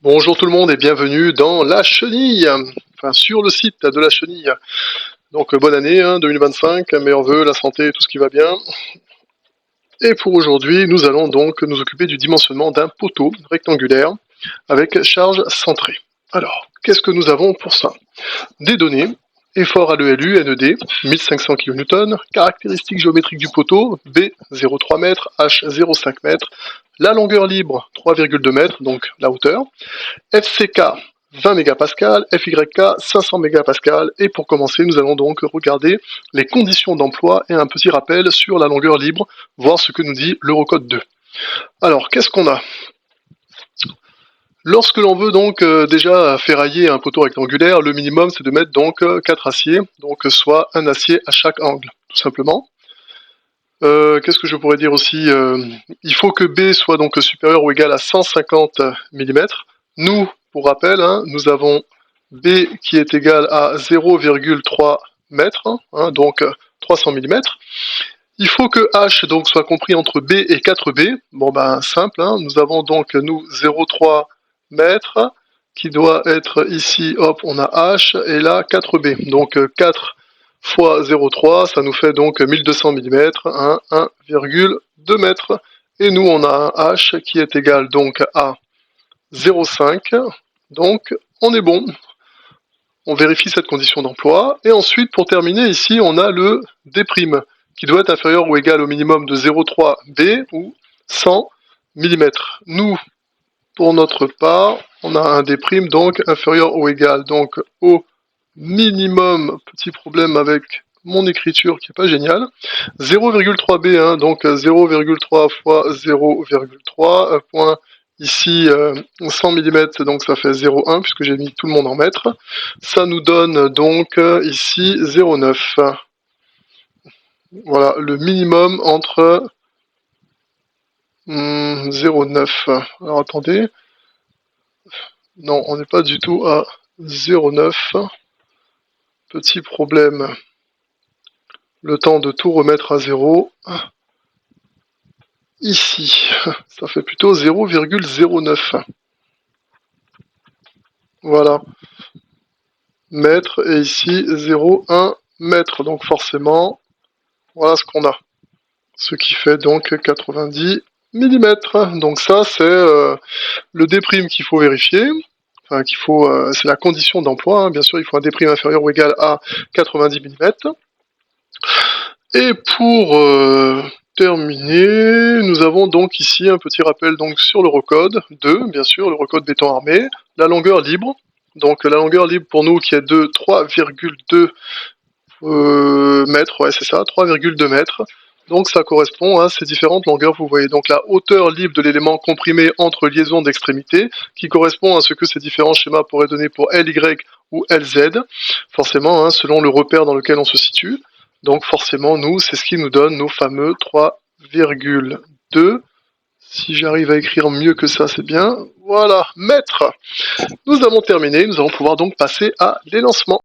Bonjour tout le monde et bienvenue dans La Chenille, enfin sur le site de La Chenille. Donc bonne année 2025, meilleurs vœux, la santé, tout ce qui va bien. Et pour aujourd'hui, nous allons donc nous occuper du dimensionnement d'un poteau rectangulaire avec charge centrée. Alors, qu'est-ce que nous avons pour ça? Des données, effort à l'ELU, NED, 1500 kN, caractéristiques géométriques du poteau, B 0,3 m, H 0,5 m, la longueur libre 3,2 m, donc la hauteur, FCK 20 mégapascales, FYK 500 mégapascales, et pour commencer, nous allons donc regarder les conditions d'emploi et un petit rappel sur la longueur libre, voir ce que nous dit l'Eurocode 2. Alors, qu'est-ce qu'on a? Lorsque l'on veut donc déjà ferrailler un poteau rectangulaire, le minimum c'est de mettre donc 4 aciers, donc soit un acier à chaque angle, tout simplement. Qu'est-ce que je pourrais dire aussi? Il faut que B soit donc supérieur ou égal à 150 mm. Nous, pour rappel, nous avons B qui est égal à 0,3 m, donc 300 mm. Il faut que H donc soit compris entre B et 4B. Bon ben simple, nous avons donc nous 0,3 m qui doit être ici, hop, on a H, et là 4B. Donc 4 fois 0,3, ça nous fait donc 1200 mm, 1,2 m. Et nous on a un H qui est égal donc à 0,5. Donc on est bon. On vérifie cette condition d'emploi. Et ensuite, pour terminer, ici, on a le D', qui doit être inférieur ou égal au minimum de 0,3 B ou 100 mm. Nous, pour notre part, on a un D' donc inférieur ou égal donc au minimum, petit problème avec mon écriture qui n'est pas géniale, 0,3 B, donc 0,3 fois 0,3, point ici 100 mm, donc ça fait 0,1 puisque j'ai mis tout le monde en mètres. Ça nous donne donc ici 0,9. Voilà, le minimum entre 0,9. Alors attendez. Non, on n'est pas du tout à 0,9. Petit problème. Le temps de tout remettre à 0. Ici, ça fait plutôt 0,09. Voilà. Mètre, et ici 0,1 mètre. Donc forcément, voilà ce qu'on a. Ce qui fait donc 90 mm. Donc ça, c'est le D' qu'il faut vérifier. Enfin, c'est la condition d'emploi. Bien sûr, il faut un D' inférieur ou égal à 90 mm. Et pour terminer, nous avons donc ici un petit rappel donc sur l'Eurocode 2, bien sûr, l'Eurocode béton armé, la longueur libre. Donc la longueur libre pour nous qui est de 3,2 mètres, ouais c'est ça, 3,2 mètres. Donc ça correspond à ces différentes longueurs, vous voyez. Donc la hauteur libre de l'élément comprimé entre liaisons d'extrémités, qui correspond à ce que ces différents schémas pourraient donner pour LY ou LZ, forcément, selon le repère dans lequel on se situe. Donc forcément, nous, c'est ce qui nous donne nos fameux 3,2. Si j'arrive à écrire mieux que ça, c'est bien. Voilà, mètres. Nous avons terminé, nous allons pouvoir donc passer à l'élancement.